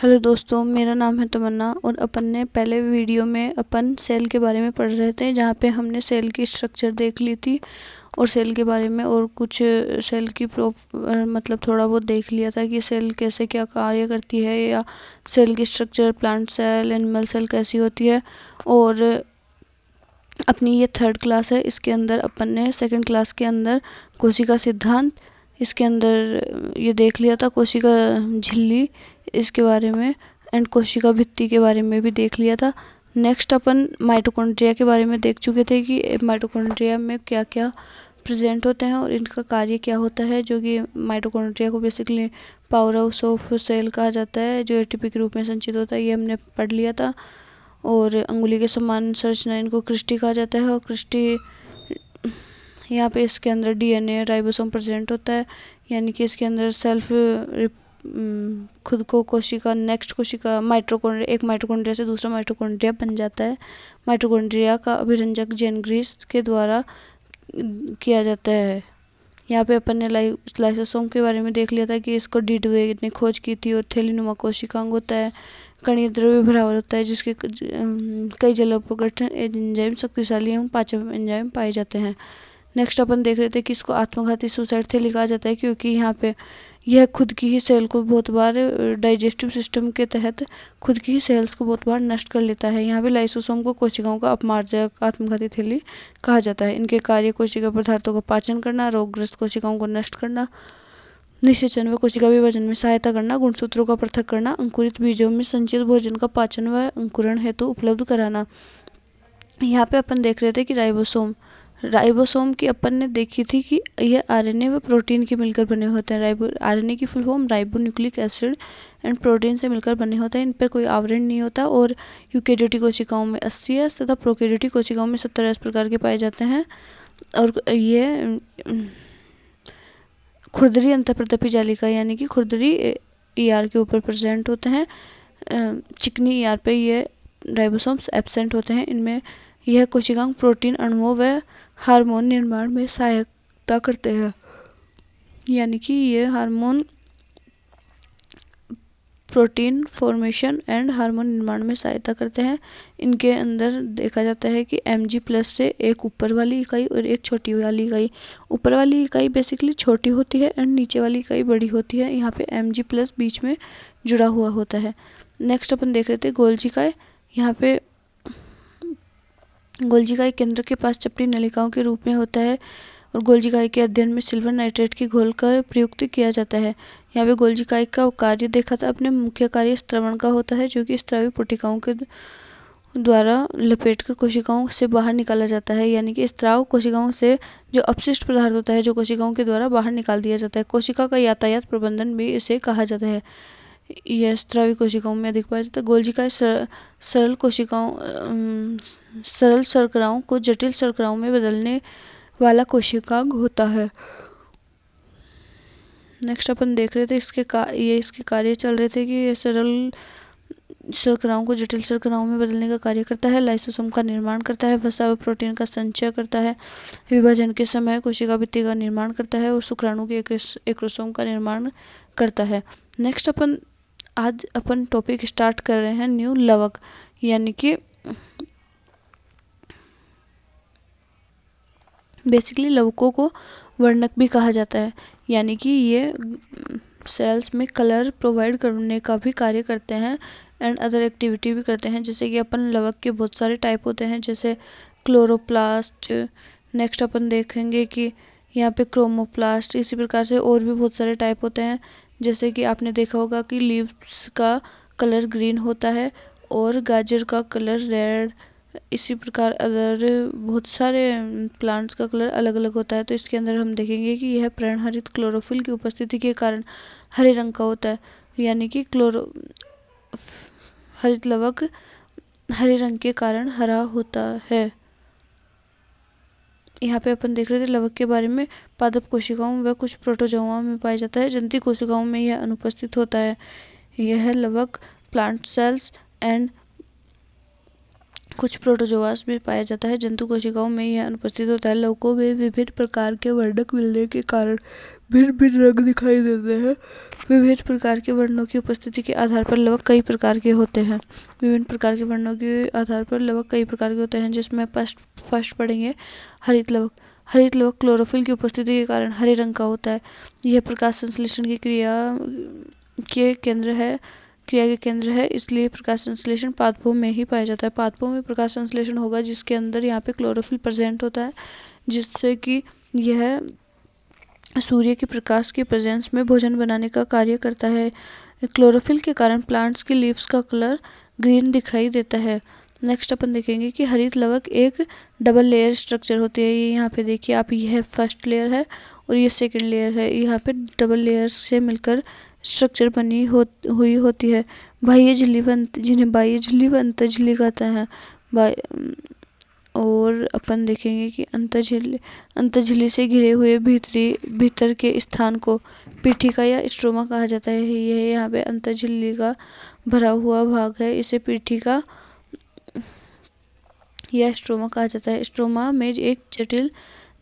Hello दोस्तों, मेरा नाम है तमन्ना और अपन ने पहले वीडियो में अपन सेल के बारे में पढ़ रहे थे, जहाँ पे हमने सेल की स्ट्रक्चर देख ली थी और सेल के बारे में और कुछ सेल की मतलब थोड़ा बहुत देख लिया था कि सेल कैसे क्या कार्य करती है, या सेल की structure plant cell animal cell कैसी होती है। और अपनी ये थर्ड क्लास है, इसके अंदर अपन ने सेकंड क्लास के अंदर कोशिका सिद्धांत, इसके अंदर ये देख लिया था कोशिका झिल्ली इसके बारे में, एंड कोशिका भित्ति के बारे में भी देख लिया था। नेक्स्ट अपन माइटोकॉन्ड्रिया के बारे में देख चुके थे कि माइटोकॉन्ड्रिया में क्या क्या प्रेजेंट होते हैं और इनका कार्य क्या होता है, जो कि माइटोकॉन्ड्रिया को basically powerhouse of cell कहा जाता है, जो एटीपी के रूप में संचित होता है, ये हमने पढ़ लिया था। और अंगुली के समान संरचना इनको क्रिस्टी कहा जाता है, और क्रिस्टी यहाँ पे इसके अंदर डीएनए राइबोसोम प्रेजेंट होता है, यानी कि इसके अंदर सेल्फ खुद को कोशिका नेक्स्ट कोशिका माइटोकॉन्ड्रिया एक माइटोकॉन्ड्रिया से दूसरा माइटोकॉन्ड्रिया बन जाता है। माइटोकॉन्ड्रिया का अभिरंजक जेनग्रीस के द्वारा किया जाता है। यहाँ पे अपन ने लाइसोसोम के बारे में देख लिया था कि इसको डीडुए ने खोज की थी, और थैलीनुमा कोशिकांग होता है, कणीय द्रव्य भरावर होता है, जिसके कई जलोपगठन एंजाइम शक्तिशाली एवं पाचन एंजाइम पाए जाते हैं। नेक्स्ट अपन देख रहे थे कि इसको आत्मघाती सुसाइड थैली कहा जाता है, क्योंकि यहाँ पे यह खुद की ही सेल को बहुत बार डाइजेस्टिव सिस्टम के तहत खुद की ही सेल्स को बहुत बार नष्ट कर लेता है। यहाँ पे लाइसोसोम को कोशिकाओं का अपमार्जक आत्मघाती थैली कहा जाता है। इनके कार्य कोशिका पदार्थों का पाचन करना, रोगग्रस्त कोशिकाओं को नष्ट करना, निषेचन व कोशिका विभाजन में सहायता करना, गुणसूत्रों का पृथक करना, अंकुरित बीजों में संचित भोजन का पाचन व अंकुरण हेतु उपलब्ध कराना। यहाँ पे अपन देख रहे थे कि राइबोसोम की अपन ने देखी थी कि यह आरएनए व प्रोटीन के मिलकर बने होते हैं। आरएनए की full form ribo nucleic acid and protein से मिलकर बने होते हैं। इन पर कोई आवरण नहीं होता, और यूकेरियोटिक कोशिकाओं में 80S तथा प्रोकैरियोटिक कोशिकाओं में 70S प्रकार के पाए जाते हैं। और ये खुरदरी अंतःप्रदपी जालिका यानी कि खुरदरी ईआर के ऊपर प्रेजेंट होते हैं। चिकनी ईआर पे ये राइबोसोम्स एब्सेंट होते हैं। इनमें यह कोशिकांग प्रोटीन अणुओं व हार्मोन निर्माण में सहायता करते हैं, यानी कि ये hormone protein formation and hormone निर्माण में सहायता करते हैं। इनके अंदर देखा जाता है कि Mg+ से एक ऊपर वाली इकाई और एक छोटी वाली इकाई, ऊपर वाली इकाई बेसिकली छोटी होती है एंड नीचे वाली इकाई बड़ी होती है। यहाँ पे Mg+ बीच में जुड़ा हुआ होता है। नेक्स्ट अपन देख रहे थे गोल्जी काय। यहाँ पे गोल्जी काय केंद्र के पास चपटी नलिकाओं के रूप में होता है, और गोल्जी काय के अध्ययन में सिल्वर नाइट्रेट की घोल का प्रयुक्त किया जाता है। यहाँ पे गोल्जी काय का कार्य देखा था अपने मुख्य कार्य स्त्रवण का होता है, जो कि स्त्रावी पुटिकाओं के द्वारा लपेटकर कोशिकाओं से बाहर निकाला जाता है, यानी कि स्त्राव कोशिकाओं से जो अपशिष्ट पदार्थ होता है जो कोशिकाओं के द्वारा बाहर निकाल दिया जाता है। कोशिका का यातायात प्रबंधन भी इसे कहा जाता है। यह स्त्रावी कोशिकाओं में अधिक पाया जाता है। गोल्जी काय सरल शर्कराओं को जटिल शर्कराओं में बदलने वाला कोशिकांग होता है। नेक्स्ट अपन देख रहे थे इसके कार्य चल रहे थे कि ये सरल शर्कराओं को जटिल शर्कराओं में बदलने का कार्य करता है, लाइसोसोम का निर्माण करता है, वसा व प्रोटीन का संचय करता है, विभाजन के समय कोशिका भित्ति का निर्माण करता है, और शुक्राणु के एक्रोसोम का निर्माण करता है। नेक्स्ट आज अपन टॉपिक स्टार्ट कर रहे हैं न्यू लवक, यानी कि बेसिकली लवकों को वर्णक भी कहा जाता है, यानी कि ये सेल्स में कलर प्रोवाइड करने का भी कार्य करते हैं एंड अदर एक्टिविटी भी करते हैं। जैसे कि अपन लवक के बहुत सारे टाइप होते हैं, जैसे क्लोरोप्लास्ट। नेक्स्ट अपन देखेंगे कि यहाँ पे क्रोमोप्लास्ट, इसी प्रकार से और भी बहुत सारे टाइप होते हैं। जैसे कि आपने देखा होगा कि लीव्स का कलर ग्रीन होता है और गाजर का कलर रेड, इसी प्रकार अदर बहुत सारे प्लांट्स का कलर अलग अलग होता है। तो इसके अंदर हम देखेंगे कि यह पर्णहरित क्लोरोफिल की उपस्थिति के कारण हरे रंग का होता है, यानी कि हरित लवक हरे रंग के कारण हरा होता है। यहाँ पे अपन देख रहे थे लवक के बारे में, पादप कोशिकाओं व कुछ प्रोटोजोआ में पाया जाता है, जंती कोशिकाओं में यह अनुपस्थित होता है। यह लवक प्लांट सेल्स एंड कुछ प्रोटोजोआस में पाया जाता है। जंतु कोशिकाओं में यह अनुपस्थित होता है। लवकों में विभिन्न प्रकार के वर्णक मिलने के कारण भिन्न भिन्न रंग दिखाई देते हैं। विभिन्न प्रकार के वर्णों की उपस्थिति के आधार पर लवक कई प्रकार के होते हैं। विभिन्न प्रकार के वर्णों के आधार पर लवक कई प्रकार के होते हैं, जिसमें फर्स्ट पढ़ेंगे हरित लवक। हरित लवक क्लोरोफिल की उपस्थिति के कारण हरे रंग का होता है। यह प्रकाश संश्लेषण की क्रिया के केंद्र है, इसलिए प्रकाश संश्लेषण पादपों में ही पाया जाता है। पादपों में प्रकाश संश्लेषण होगा जिसके अंदर यहाँ पे क्लोरोफिल प्रेजेंट होता है, जिससे कि यह सूर्य के प्रकाश के प्रेजेंस में भोजन बनाने का कार्य करता है। क्लोरोफिल के कारण प्लांट्स की लीव्स का कलर ग्रीन दिखाई देता है। नेक्स्ट अपन देखेंगे कि हरित लवक एक डबल लेयर स्ट्रक्चर होती है। ये यहाँ पे देखिए आप, यह फर्स्ट लेयर है और ये सेकंड लेयर है। यहाँ पे डबल लेयर से मिलकर स्ट्रक्चर बनी हुई होती है। बाह्य झिल्ली जिन्हें बाह्य झिल्ली व अंतःझिल्ली कहते हैं। और अपन देखेंगे कि अंतःझिल्ली से घिरे हुए भीतर के स्थान को पीठिका या स्ट्रोमा कहा जाता है। यह यहाँ पे अंतःझिल्ली का भरा हुआ भाग है, इसे पीठिका या स्ट्रोमा कहा जाता है। स्ट्रोमा में एक जटिल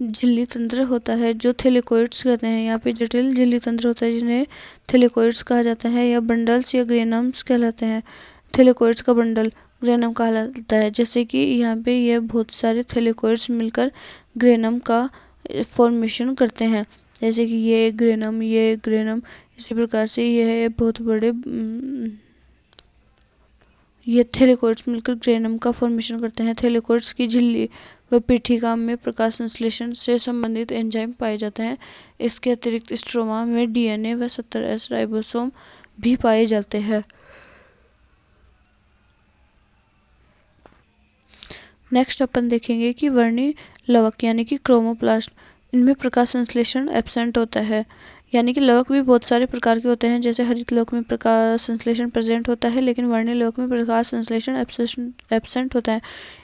झिल्ली तंत्र होता है जो थैलेकोइड्स कहते हैं। यहाँ पे जटिल झिल्ली तंत्र होता है जिन्हें थैलेकोइड्स कहा जाता है, या बंडल्स या ग्रेनम्स कहलाते हैं। थैलेकोइड्स का बंडल ग्रेनम कहलाता है। जैसे कि यहाँ पे ये बहुत सारे थैलेकोइड्स मिलकर ग्रेनम का फॉर्मेशन करते हैं। जैसे कि ये ग्रेनम इसी प्रकार से यह बहुत बड़े ये थैलेकोइड्स मिलकर ग्रेनम का फॉर्मेशन करते हैं। थैलेकोइड्स की झिल्ली व पीठिका में प्रकाश संश्लेषण से संबंधित एंजाइम पाए जाते हैं। इसके अतिरिक्त स्ट्रोमा में डीएनए व 70S राइबोसोम भी पाए जाते हैं। नेक्स्ट अपन देखेंगे कि वर्णी लवक यानी कि क्रोमोप्लास्ट, इनमें प्रकाश संश्लेषण एब्सेंट होता है। यानी कि लवक भी बहुत सारे प्रकार के होते हैं। जैसे हरित लवक में प्रकाश संश्लेषण प्रेजेंट होता है, लेकिन वर्णी लवक में प्रकाश संश्लेषण एब्सेंट होता है।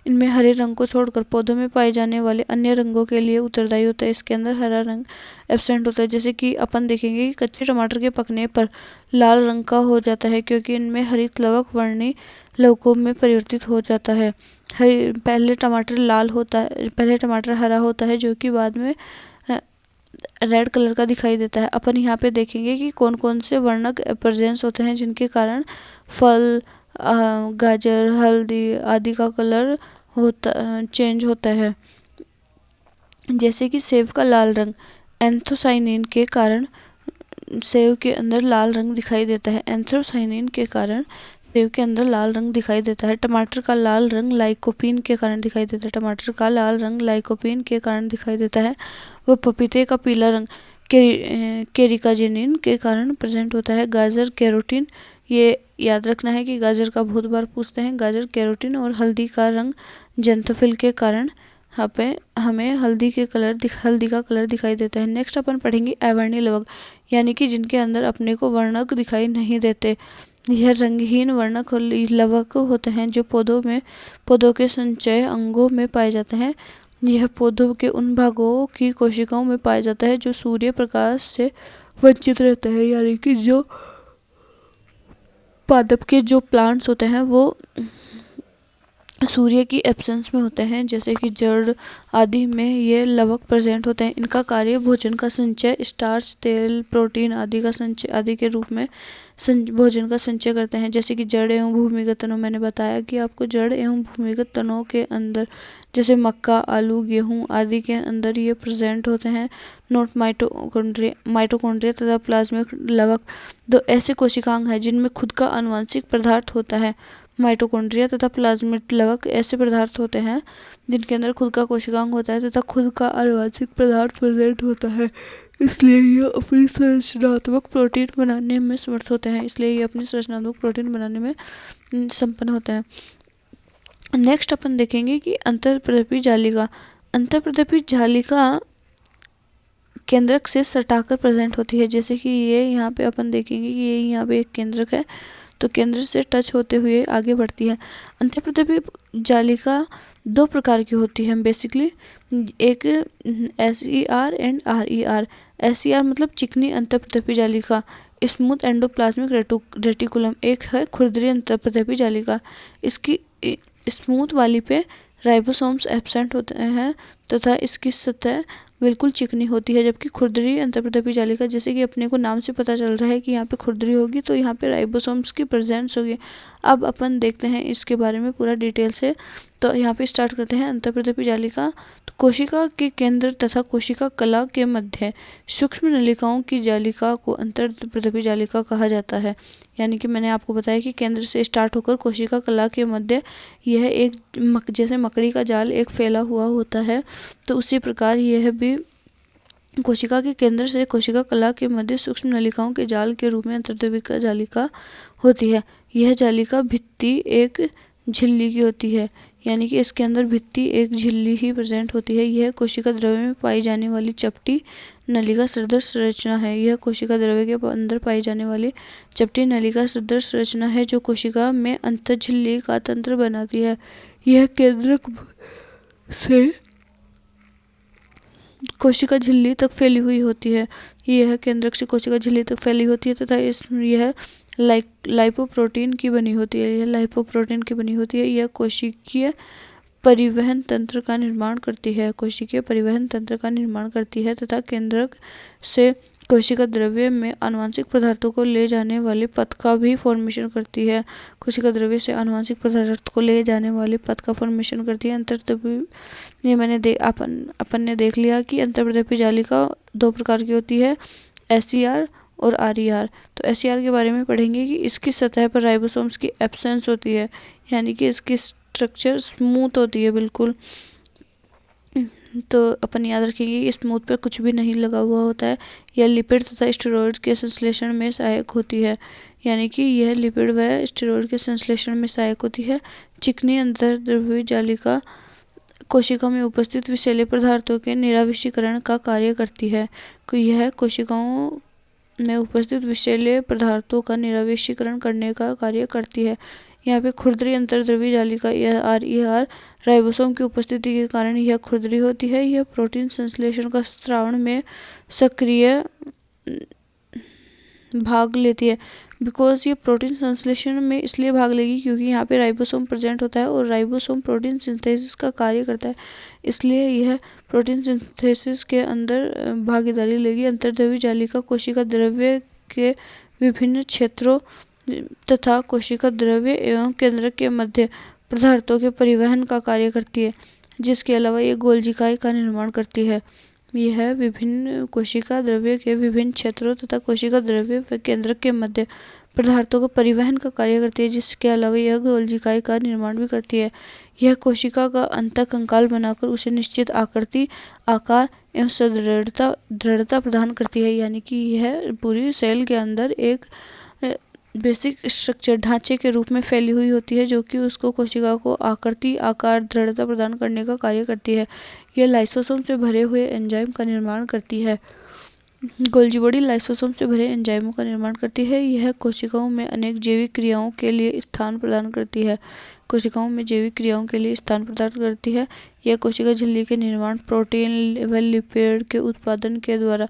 इनमें हरे रंग को छोड़कर पौधों में पाए जाने वाले अन्य रंगों के लिए उत्तरदायी होता है। इसके अंदर हरा रंग एब्सेंट होता है। जैसे कि अपन देखेंगे कि कच्चे टमाटर के पकने पर लाल रंग का हो जाता है, क्योंकि इनमें हरित लवक वर्णी लवकों में परिवर्तित हो जाता है। पहले टमाटर हरा होता है, जो कि बाद में रेड कलर का दिखाई देता है। अपन यहाँ पे देखेंगे कि कौन कौन से वर्णक प्रेजेंस होते हैं जिनके कारण फल, गाजर, हल्दी आदि का कलर चेंज होता है। जैसे कि सेब का लाल रंग एंथोसाइनिन के कारण सेब के अंदर लाल रंग दिखाई देता है। एंथोसाइनिन के कारण सेब के अंदर लाल रंग दिखाई देता है। टमाटर का लाल रंग लाइकोपीन के कारण दिखाई देता है। टमाटर का लाल रंग लाइकोपीन के कारण दिखाई देता है। वह पपीते का पीला रंग केरिकाजेनिन के कारण प्रेजेंट होता है। गाजर कैरोटीन, ये याद रखना है कि गाजर का बहुत बार पूछते हैं। गाजर कैरोटीन और हल्दी का रंग जेंथोफिल के कारण यहाँ पे हमें हल्दी का कलर दिखाई देता है। नेक्स्ट अपन पढ़ेंगे अवर्णी लवक, यानी कि जिनके अंदर अपने को वर्णक दिखाई नहीं देते। यह रंगहीन वर्णक लवक होते हैं जो पौधों के संचय अंगों में पाए जाते हैं। यह पौधों के उन भागों की कोशिकाओं में पाया जाता है जो सूर्य प्रकाश से वंचित रहते हैं। यानी कि जो पादप के जो प्लांट्स होते हैं वो सूर्य की एब्सेंस में होते हैं। जैसे कि जड़ आदि में ये लवक प्रेजेंट होते हैं। इनका कार्य भोजन का संचय, स्टार्च, तेल, प्रोटीन आदि का संचय आदि के रूप में भोजन का संचय करते हैं। जैसे कि जड़ एवं भूमिगत तनों, मैंने बताया कि आपको जड़ एवं भूमिगत तनों के अंदर जैसे मक्का, आलू, गेहूं आदि के अंदर ये प्रेजेंट होते हैं। नोट माइटोकॉन्ड्रिया तथा प्लाज्मिक लवक दो ऐसे कोशिकांग हैं जिनमें खुद का आनुवंशिक पदार्थ होता है। माइटोकॉन्ड्रिया तथा प्लाज्मिक लवक ऐसे पदार्थ होते हैं जिनके अंदर खुद का कोशिकांग होता है तथा खुद का आनुवंशिक पदार्थ प्रेजेंट होता है। इसलिए ये अपनी संरचनात्मक प्रोटीन बनाने में समर्थ होते हैं। संपन्न होते हैं। नेक्स्ट अपन देखेंगे कि अंतर्प्रदेपी जालिका। अंतर्प्रदेपी जालिका केंद्रक से सटाकर प्रेजेंट होती है। जैसे कि ये यहाँ पे अपन देखेंगे कि ये यहाँ पे एक केंद्रक है, तो केंद्र से टच होते हुए आगे बढ़ती है। अंतःप्रदेपी जालिका दो प्रकार की होती है बेसिकली, एक SER एंड RER। SER मतलब चिकनी अंतःप्रदेपी जालिका, स्मूथ एंडोप्लाज्मिक रेटिकुलम। एक है खुरदरी अंतःप्रदेपी जालिका। स्मूथ वाली पे राइबोसोम्स एब्सेंट होते हैं तथा इसकी सतह बिल्कुल चिकनी होती है, जबकि खुरदरी अंतर्प्रदेपी जालिका, जैसे कि अपने को नाम से पता चल रहा है कि यहाँ पे खुरदरी होगी तो यहाँ पे राइबोसोम्स की प्रेजेंस होगी। अब अपन देखते हैं इसके बारे में पूरा डिटेल से। तो यहाँ पे स्टार्ट करते हैं अंतर्प्रदेपी जालिका। तो कोशिका के केंद्र तथा कोशिका कला के मध्य सूक्ष्म नलिकाओं की जालिका को अंतर्प्रदेपी जालिका कहा जाता है। यानी कि मैंने आपको बताया कि केंद्र से स्टार्ट होकर कोशिका कला के मध्य यह एक जैसे मकड़ी का जाल एक फैला हुआ होता है, तो उसी प्रकार यह भी कोशिका के केंद्र से कोशिका कला के मध्य सूक्ष्म नलिकाओं के जाल के रूप में अंतर्देविका जालिका होती है। यह जालिका भित्ति एक झिल्ली की होती है, यानी कि इसके अंदर भित्ति एक झिल्ली ही प्रेजेंट होती है। यह कोशिका द्रव्य में पाई जाने वाली चपटी नलिका सदृश संरचना है। यह कोशिका द्रव्य के अंदर पाई जाने वाली चपटी नलिका सदृश संरचना है जो कोशिका में अंतःझिल्ली का तंत्र बनाती है। यह केंद्रक से कोशिका झिल्ली तक फैली हुई होती है। यह केंद्रक से कोशिका झिल्ली तक फैली होती है तथा यह लाइपोप्रोटीन की बनी होती है। यह लाइपोप्रोटीन की बनी होती है। यह कोशिकीय परिवहन तंत्र का निर्माण करती है। कोशिकीय परिवहन तंत्र का निर्माण करती है तथा केंद्रक से कोशिका द्रव्य में आनुवंशिक पदार्थों को ले जाने वाले पथ का भी फॉर्मेशन करती है। कोशिका द्रव्य से आनुवंशिक पदार्थ को ले जाने वाले पथ का फॉर्मेशन करती है। अंतर्प्रदेपी ये अपन ने देख लिया कि अंतर्प्रदेपी जालिका दो प्रकार की होती है, SCR और RER। तो SCR के बारे में पढ़ेंगे कि इसकी सतह पर राइबोसोम्स की एब्सेंस होती है, यानी कि इसकी स्ट्रक्चर स्मूथ होती है बिल्कुल। तो अपन याद रखेंगे कि स्मूथ पर कुछ भी नहीं लगा हुआ होता है। यह लिपिड तथा स्टेरॉइड के संश्लेषण में सहायक होती है, यानी कि यह लिपिड व स्टेरॉइड के संश्लेषण में सहायक होती है। चिकनी अंतर्द्रव्यी जालिका कोशिका में उपस्थित विषैले पदार्थों के निराविषीकरण का कार्य करती है। यह कोशिकाओं में उपस्थित विषैले पदार्थों का निराविषीकरण करने का कार्य करती है। यहाँ पे खुरदरी अंतर्द्रव्यी जालिका यह RER राइबोसोम की उपस्थिति के कारण यह खुरदरी होती है। यह प्रोटीन संश्लेषण का स्रावण में सक्रिय भाग लेती है। बिकॉज ये प्रोटीन संश्लेषण में इसलिए भाग लेगी क्योंकि यहाँ पे राइबोसोम प्रेजेंट होता है और राइबोसोम प्रोटीन सिंथेसिस का कार्य करता है, इसलिए यह प्रोटीन सिंथेसिस के अंदर भागीदारी लेगी। अंतर्द्रव्यी जालिका कोशिका द्रव्य के विभिन्न क्षेत्रों तथा कोशिका द्रव्य एवं केंद्रक के मध्य पदार्थों के परिवहन का कार्य करती है, जिसके अलावा ये गोल्जिकाई का निर्माण करती है। यह विभिन्न कोशिका द्रव्य के विभिन्न क्षेत्रों तथा कोशिका द्रव्य व केंद्रक के मध्य पदार्थों का परिवहन का कार्य करती है, जिसके अलावा यह गोल्जिकाई का निर्माण भी करती है। यह कोशिका का अंतःकंकाल बनाकर उसे निश्चित आकृति, आकार एवं दृढ़ता प्रदान करती है, यानी कि यह पूरी सेल के अंदर एक बेसिक स्ट्रक्चर ढांचे के रूप में फैली हुई होती है, जो कि उसको कोशिका को आकृति, आकार, दृढ़ता प्रदान करने का कार्य करती है। यह लाइसोसोम से भरे हुए एंजाइम का निर्माण करती है। गोल्जी बॉडी लाइसोसोम से भरे एंजाइमों का निर्माण करती है। यह कोशिकाओं में अनेक जैविक क्रियाओं के लिए स्थान प्रदान करती है। कोशिकाओं में जैविक क्रियाओं के लिए स्थान प्रदान करती है। यह कोशिका झिल्ली के निर्माण, प्रोटीन व लिपिड के उत्पादन के द्वारा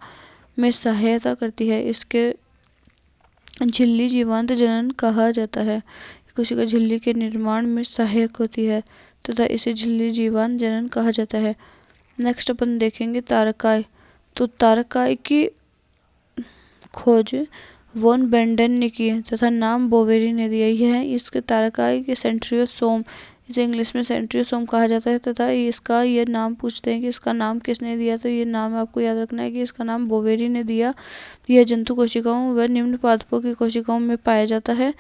में सहायता करती है। इसके झिल्ली जीवांत जनन कहा जाता है। कोशिका झिल्ली के निर्माण में सहायक होती है तथा इसे झिल्ली जीवांत जनन कहा जाता है। नेक्स्ट अपन देखेंगे तारकाय। तो तारकाय की खोज वॉन बेंडन ने की तथा नाम बोवेरी ने दिया। यह इसके तारकाय के सेंट्रियोसोम, इसे इंग्लिश में सेंट्रियोसोम कहा जाता है तथा इसका ये नाम पूछते हैं कि इसका नाम किसने दिया, तो ये नाम आपको याद रखना है कि इसका नाम बोवेरी ने दिया। यह जंतु कोशिकाओं व निम्न पादपों की कोशिकाओं में पाया जाता है।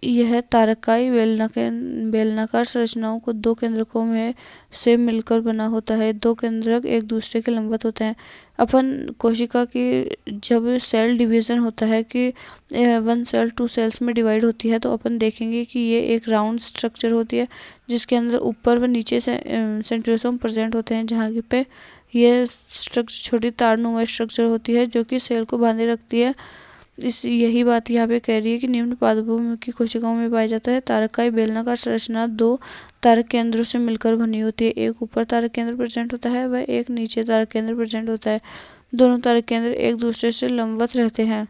यह तारकाई बेलनाकार संरचनाओं को दो केंद्रकों में से मिलकर बना होता है। दो केंद्रक एक दूसरे के लंबवत होते हैं। अपन कोशिका की जब सेल डिवीज़न होता है कि 1 सेल 2 सेल्स में डिवाइड होती है, तो अपन देखेंगे कि ये एक राउंड स्ट्रक्चर होती है जिसके अंदर ऊपर व नीचे से सेंट्रियोसोम प्रेजेंट होते हैं, जहाँ पे ये स्ट्रक्चर छोटी तारनुमा स्ट्रक्चर होती है जो कि सेल को बांधे रखती है। यही बात यहाँ पे कह रही है कि निम्न पादपों की कोशिकाओं में पाया जाता है। तारकाई बेलनाकार संरचना दो तारक केंद्रों से मिलकर बनी होती है। एक ऊपर तारक केंद्र प्रेजेंट होता है व एक नीचे तारक केंद्र प्रेजेंट होता है। दोनों तारक केंद्र एक दूसरे से लंबवत रहते हैं।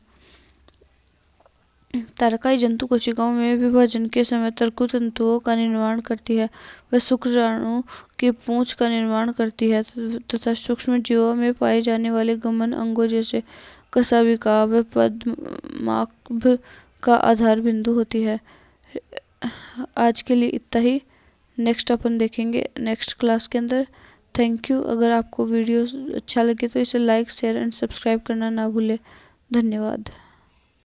तारकाई जंतु कोशिकाओं में विभाजन के समय तर्कु तंतुओं का निर्माण करती है। वह शुक्राणु की पूंछ का निर्माण करती है तथा सूक्ष्म जीवों में पाए जाने वाले गमन अंगों जैसे कशाभिका व पद्मार्क का आधार बिंदु होती है। आज के लिए इतना ही। नेक्स्ट अपन देखेंगे नेक्स्ट क्लास के अंदर। Thank you. अगर आपको वीडियो अच्छा लगे तो इसे लाइक शेयर एंड सब्सक्राइब करना ना भूलें। धन्यवाद।